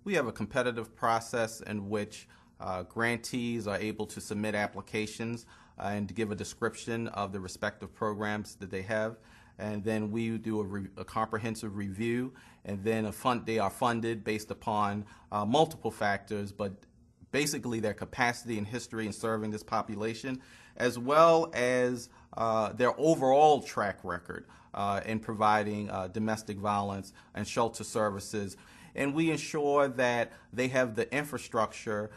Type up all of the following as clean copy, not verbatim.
We have a competitive process in which grantees are able to submit applications and give a description of the respective programs that they have. And then we do a comprehensive review, and then they are funded based upon multiple factors, but basically their capacity and history in serving this population, as well as their overall track record in providing domestic violence and shelter services. And we ensure that they have the infrastructure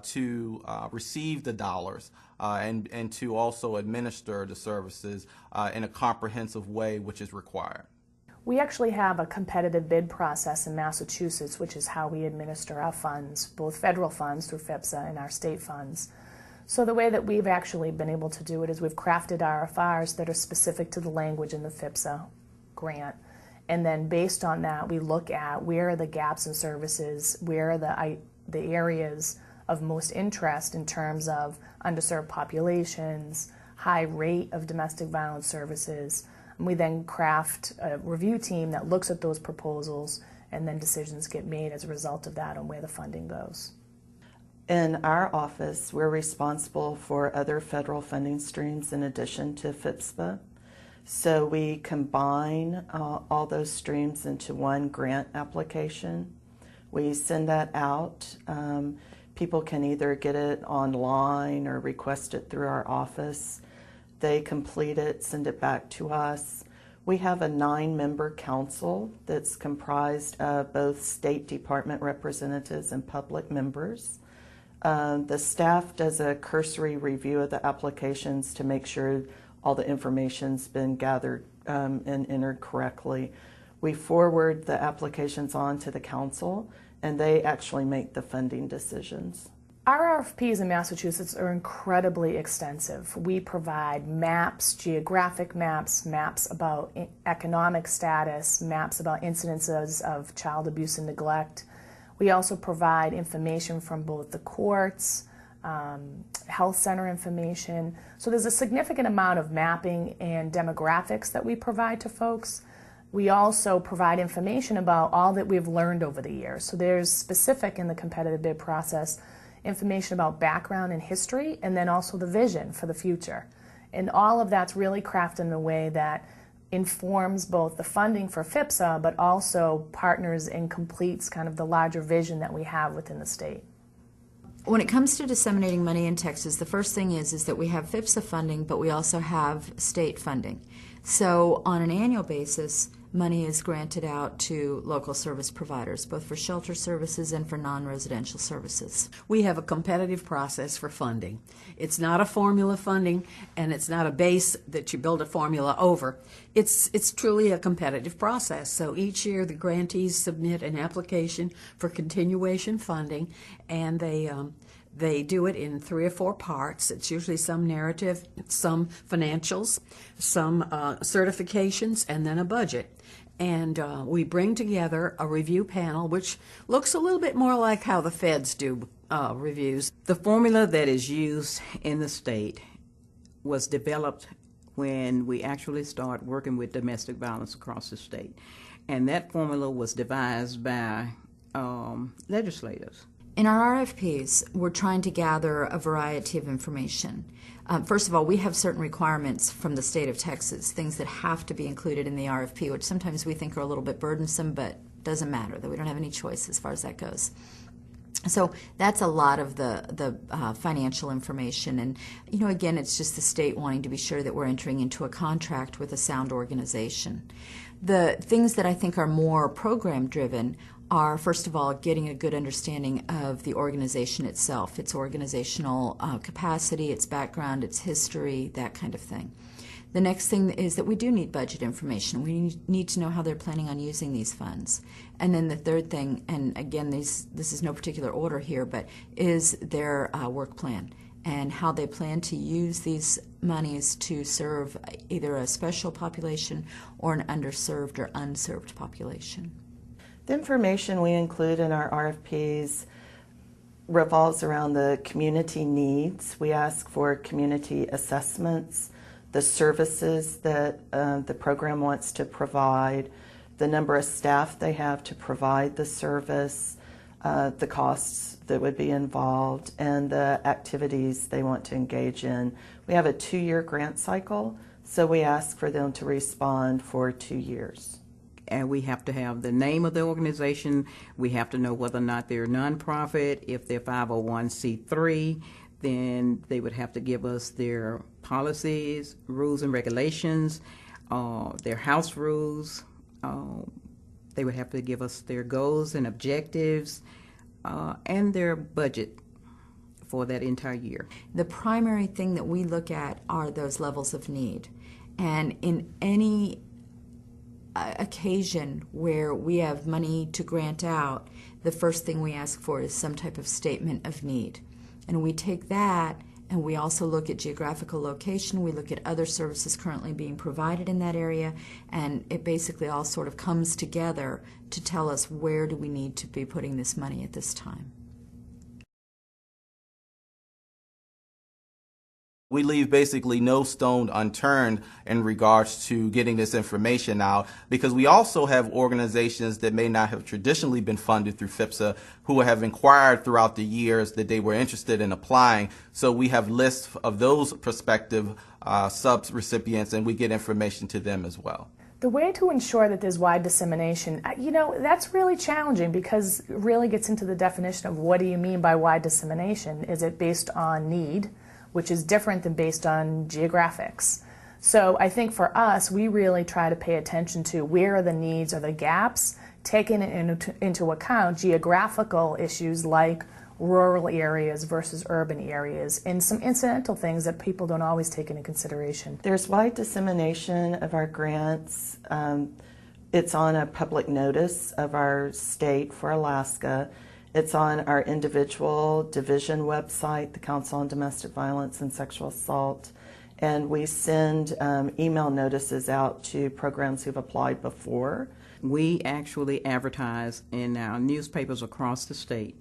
to receive the dollars and to also administer the services in a comprehensive way which is required. We actually have a competitive bid process in Massachusetts, which is how we administer our funds, both federal funds through FVPSA and our state funds. So the way that we've actually been able to do it is we've crafted RFRs that are specific to the language in the FVPSA grant. And then based on that, we look at where are the gaps in services, where are the areas of most interest in terms of underserved populations, high rate of domestic violence services. And we then craft a review team that looks at those proposals, and then decisions get made as a result of that on where the funding goes. In our office, we're responsible for other federal funding streams in addition to FVPSA. So we combine all those streams into one grant application. We send that out. People can either get it online or request it through our office. They complete it, send it back to us. We have a 9-member council that's comprised of both State Department representatives and public members. The staff does a cursory review of the applications to make sure all the information's been gathered and entered correctly. We forward the applications on to the council, and they actually make the funding decisions. Our RFPs in Massachusetts are incredibly extensive. We provide maps, geographic maps, maps about economic status, maps about incidences of child abuse and neglect. We also provide information from both the courts, health center information. So there's a significant amount of mapping and demographics that we provide to folks. We also provide information about all that we've learned over the years. So there's specific in the competitive bid process information about background and history, and then also the vision for the future. And all of that's really crafted in a way that informs both the funding for FVPSA, but also partners and completes kind of the larger vision that we have within the state. When it comes to disseminating money in Texas, the first thing is that we have FVPSA funding, but we also have state funding. So on an annual basis, money is granted out to local service providers, both for shelter services and for non-residential services. We have a competitive process for funding. It's not a formula funding, and it's not a base that you build a formula over. It's truly a competitive process. So each year the grantees submit an application for continuation funding, and they do it in 3 or 4 parts. It's usually some narrative, some financials, some certifications, and then a budget. And we bring together a review panel, which looks a little bit more like how the feds do reviews. The formula that is used in the state was developed when we actually started working with domestic violence across the state. And that formula was devised by legislators. In our RFPs, we're trying to gather a variety of information. First of all, we have certain requirements from the state of Texas, things that have to be included in the RFP, which sometimes we think are a little bit burdensome, but doesn't matter, that we don't have any choice as far as that goes. So that's a lot of the financial information. And, you know, again, it's just the state wanting to be sure that we're entering into a contract with a sound organization. The things that I think are more program-driven are, first of all, getting a good understanding of the organization itself, its organizational capacity, its background, its history, that kind of thing. The next thing is that we do need budget information. We need to know how they're planning on using these funds. And then the third thing, and again, this is no particular order here, but is their work plan and how they plan to use these monies to serve either a special population or an underserved or unserved population. The information we include in our RFPs revolves around the community needs. We ask for community assessments, the services that the program wants to provide, the number of staff they have to provide the service, the costs that would be involved, and the activities they want to engage in. We have a 2-year grant cycle, so we ask for them to respond for 2 years. And we have to have the name of the organization. We have to know whether or not they're a nonprofit. If they're 501c3, then they would have to give us their policies, rules and regulations, their house rules. They would have to give us their goals and objectives, and their budget for that entire year. The primary thing that we look at are those levels of need. And in any occasion where we have money to grant out, the first thing we ask for is some type of statement of need. And we take that and we also look at geographical location, we look at other services currently being provided in that area, and it basically all sort of comes together to tell us where do we need to be putting this money at this time. We leave basically no stone unturned in regards to getting this information out, because we also have organizations that may not have traditionally been funded through FVPSA who have inquired throughout the years that they were interested in applying. So we have lists of those prospective sub-recipients, and we get information to them as well. The way to ensure that there's wide dissemination, that's really challenging, because it really gets into the definition of what do you mean by wide dissemination. Is it based on need, which is different than based on geographics? So I think for us, we really try to pay attention to where are the needs or the gaps, taking into account geographical issues like rural areas versus urban areas, and some incidental things that people don't always take into consideration. There's wide dissemination of our grants. It's on a public notice of our state for Alaska. It's on our individual division website, the Council on Domestic Violence and Sexual Assault, and we send email notices out to programs who've applied before. We actually advertise in our newspapers across the state,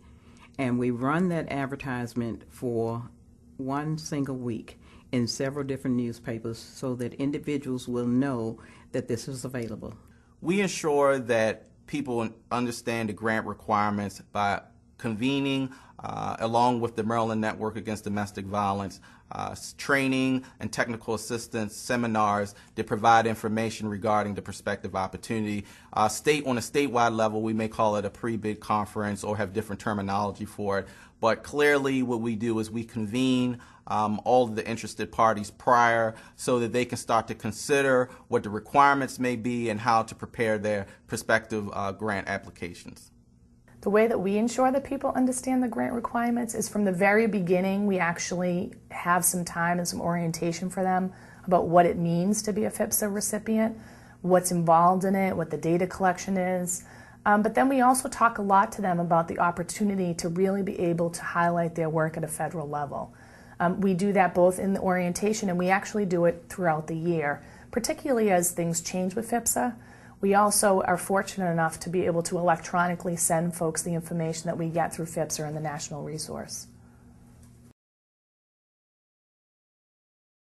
and we run that advertisement for one single week in several different newspapers so that individuals will know that this is available. We ensure that people understand the grant requirements by convening, along with the Maryland Network Against Domestic Violence, training and technical assistance seminars that provide information regarding the prospective opportunity. On a statewide level, we may call it a pre-bid conference or have different terminology for it. But clearly what we do is we convene all of the interested parties prior so that they can start to consider what the requirements may be and how to prepare their prospective grant applications. The way that we ensure that people understand the grant requirements is from the very beginning. We actually have some time and some orientation for them about what it means to be a FVPSA recipient, what's involved in it, what the data collection is. But then we also talk a lot to them about the opportunity to really be able to highlight their work at a federal level. We do that both in the orientation, and we actually do it throughout the year, particularly as things change with FVPSA. We also are fortunate enough to be able to electronically send folks the information that we get through FVPSA and the national resource.